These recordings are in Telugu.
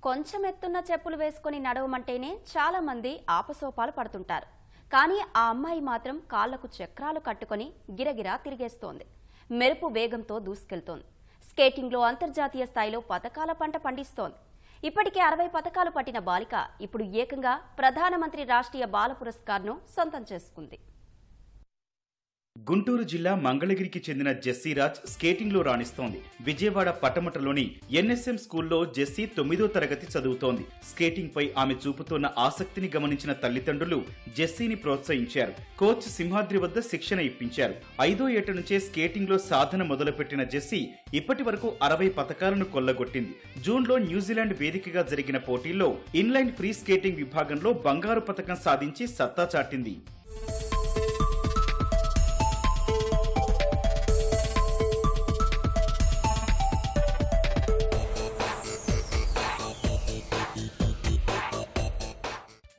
కొంచెం ఎత్తున్న చెప్పులు వేసుకొని నడవమంటేనే చాలా మంది ఆపసోపాలు పడుతుంటారు. కానీ ఆ అమ్మాయి మాత్రం కాళ్లకు చక్రాలు కట్టుకొని గిరగిరా తిరిగేస్తోంది. మెరుపు వేగంతో దూసుకెళ్తోంది. స్కేటింగ్లో అంతర్జాతీయ స్థాయిలో పతకాల పంట పండిస్తోంది. ఇప్పటికే 60 పతకాలు పట్టిన బాలిక ఇప్పుడు ఏకంగా ప్రధానమంత్రి రాష్ట్రీయ బాల పురస్కార్ను సొంతం చేసుకుంది. గుంటూరు జిల్లా మంగళగిరికి చెందిన జెస్సీ రాజ్ స్కేటింగ్ లో రాణిస్తోంది. విజయవాడ పట్టమటలోని ఎన్ఎస్ఎం స్కూల్లో జెస్సీ 9వ తరగతి చదువుతోంది. స్కేటింగ్ పై ఆమె చూపుతోన్న ఆసక్తిని గమనించిన తల్లిదండ్రులు జెస్సీని ప్రోత్సహించారు. కోచ్ సింహాద్రి వద్ద శిక్షణ ఇప్పించారు. 5వ ఏట నుంచే స్కేటింగ్ లో సాధన మొదలుపెట్టిన జెస్సీ ఇప్పటి వరకు 60 పతకాలను కొల్లగొట్టింది. జూన్లో న్యూజిలాండ్ వేదికగా జరిగిన పోటీల్లో ఇన్లైన్ ఫ్రీ స్కేటింగ్ విభాగంలో బంగారు పతకం సాధించి సత్తా చాటింది.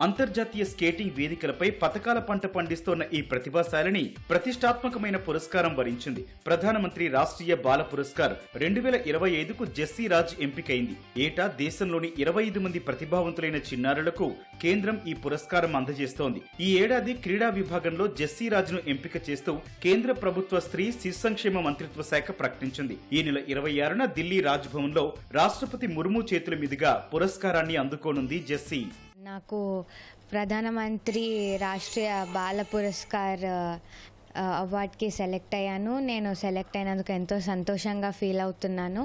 అంతర్జాతీయ స్కేటింగ్ వేదికలపై పతకాల పంట పండిస్తోన్న ఈ ప్రతిభాశాలిని ప్రతిష్టాత్మకమైన పురస్కారం వరించింది. ప్రధానమంత్రి రాష్ట్రీయ బాల పురస్కార్ 2025కు జెస్సీ రాజ్ ఎంపికైంది. ఏటా దేశంలోని 25 మంది ప్రతిభావంతులైన చిన్నారులకు కేంద్రం ఈ పురస్కారం అందజేస్తోంది. ఈ ఏడాది క్రీడా విభాగంలో జెస్సీ రాజ్ను ఎంపిక చేస్తూ కేంద్ర ప్రభుత్వ స్త్రీ శిశు సంక్షేమ మంత్రిత్వ శాఖ ప్రకటించింది. ఈ నెల 26న ఢిల్లీ రాజ్భవన్లో రాష్ట్రపతి ముర్ము చేతుల మీదుగా పురస్కారాన్ని అందుకోనుంది జెస్సీ. నాకు ప్రధానమంత్రి రాష్ట్రీయ బాల పురస్కార్ అవార్డ్కి సెలెక్ట్ అయ్యాను. నేను సెలెక్ట్ అయినందుకు ఎంతో సంతోషంగా ఫీల్ అవుతున్నాను.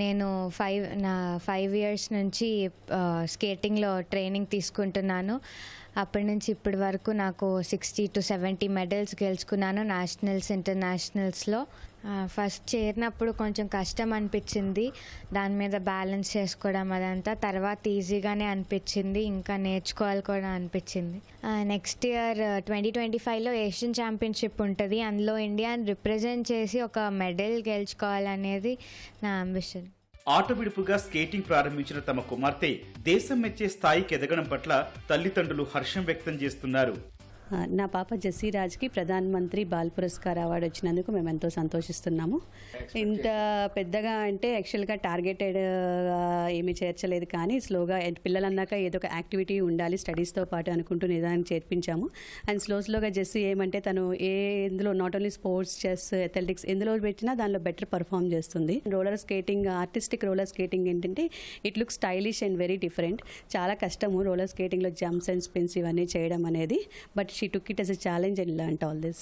నేను 5 ఇయర్స్ నుంచి స్కేటింగ్లో ట్రైనింగ్ తీసుకుంటున్నాను. అప్పటి నుంచి ఇప్పటి వరకు నాకు 60 to 70 మెడల్స్ గెలుచుకున్నాను నేషనల్స్, ఇంటర్నేషనల్స్లో. ఫస్ట్ చేరినప్పుడు కొంచెం కష్టం అనిపించింది, దాని మీద బ్యాలెన్స్ చేసుకోవడం అదంతా. తర్వాత ఈజీగానే అనిపించింది, ఇంకా నేర్చుకోవాలి కూడా అనిపించింది. నెక్స్ట్ ఇయర్ 2025లో ఏషియన్ ఛాంపియన్షిప్ ఉంటుంది. అందులో ఇండియాని రిప్రజెంట్ చేసి ఒక మెడల్ గెలుచుకోవాలనేది నా అంబిషన్. ఆట విడుపుగా స్కేటింగ్ ప్రారంభించిన తమ కుమార్తె దేశం మెచ్చే స్థాయికి ఎదగడం పట్ల తల్లిదండ్రులు హర్షం వ్యక్తం చేస్తున్నారు. నా పాప జెస్సీ రాజ్కి ప్రధానమంత్రి బాల్ పురస్కార్ అవార్డు వచ్చినందుకు మేము ఎంతో సంతోషిస్తున్నాము. ఇంత పెద్దగా అంటే యాక్చువల్గా టార్గెటెడ్ ఏమీ చేర్చలేదు, కానీ స్లోగా పిల్లలన్నాక ఏదో ఒక యాక్టివిటీ ఉండాలి స్టడీస్తో పాటు అనుకుంటూ నిదానికి చేర్పించాము. అండ్ స్లోగా జెస్సీ ఏమంటే తను ఎందులో not only sports, chess, athletics ఎందులో పెట్టినా దానిలో బెటర్ పర్ఫామ్ చేస్తుంది. Roller skating, artistic roller skating ఏంటంటే it look stylish and very different. చాలా కష్టము రోలర్ స్కేటింగ్లో జంప్స్ అండ్ స్పిన్స్ ఇవన్నీ చేయడం అనేది. But she took it as a challenge and learned all this.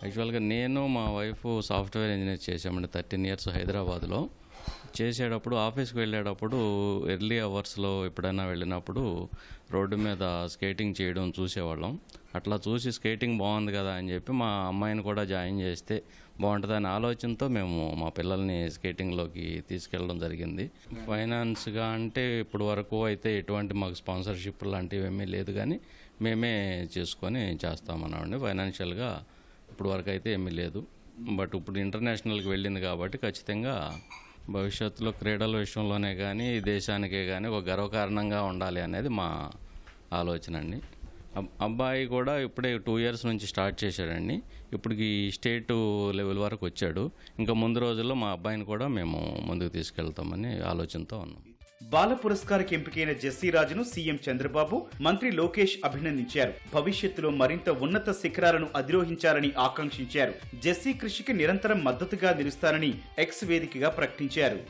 యాక్చువల్గా నేను మా వైఫ్ సాఫ్ట్వేర్ ఇంజనీర్ చేసామండి 13 years హైదరాబాద్లో. చేసేటప్పుడు ఆఫీస్కి వెళ్ళేటప్పుడు ఎర్లీ అవర్స్లో ఎప్పుడైనా వెళ్ళినప్పుడు రోడ్డు మీద స్కేటింగ్ చేయడం చూసేవాళ్ళం. అట్లా చూసి స్కేటింగ్ బాగుంది కదా అని చెప్పి మా అమ్మాయిని కూడా జాయిన్ చేస్తే బాగుంటుందనే ఆలోచనతో మేము మా పిల్లల్ని స్కేటింగ్లోకి తీసుకెళ్ళడం జరిగింది. ఫైనాన్స్గా అంటే ఇప్పుడు వరకు అయితే ఎటువంటి మాకు స్పాన్సర్షిప్ లాంటివి ఏమీ లేదు, కానీ మేమే చేసుకొని చేస్తామన్నామండి. ఫైనాన్షియల్గా ఇప్పుడు వరకు అయితే ఏమీ లేదు. బట్ ఇప్పుడు ఇంటర్నేషనల్కి వెళ్ళింది కాబట్టి ఖచ్చితంగా భవిష్యత్తులో క్రీడల విషయంలోనే కానీ దేశానికే కానీ ఒక గర్వకారణంగా ఉండాలి అనేది మా ఆలోచన అండి. అబ్బాయి కూడా ఇప్పుడే 2 years నుంచి స్టార్ట్ చేశాడండి. ఇప్పటికి స్టేట్ లెవెల్ వరకు వచ్చాడు. ఇంకా ముందు రోజుల్లో మా అబ్బాయిని కూడా మేము ముందుకు తీసుకెళ్తామని ఆలోచనతో ఉన్నాం. బాల పురస్కారకి ఎంపికైన జెస్సీ రాజ్ను సీఎం చంద్రబాబు, మంత్రి లోకేష్ అభినందించారు. భవిష్యత్తులో మరింత ఉన్నత శిఖరాలను అధిరోహించాలని ఆకాంక్షించారు. జెస్సీ కృషికి నిరంతరం మద్దతుగా నిలుస్తానని ఎక్స్ వేదికగా ప్రకటించారు.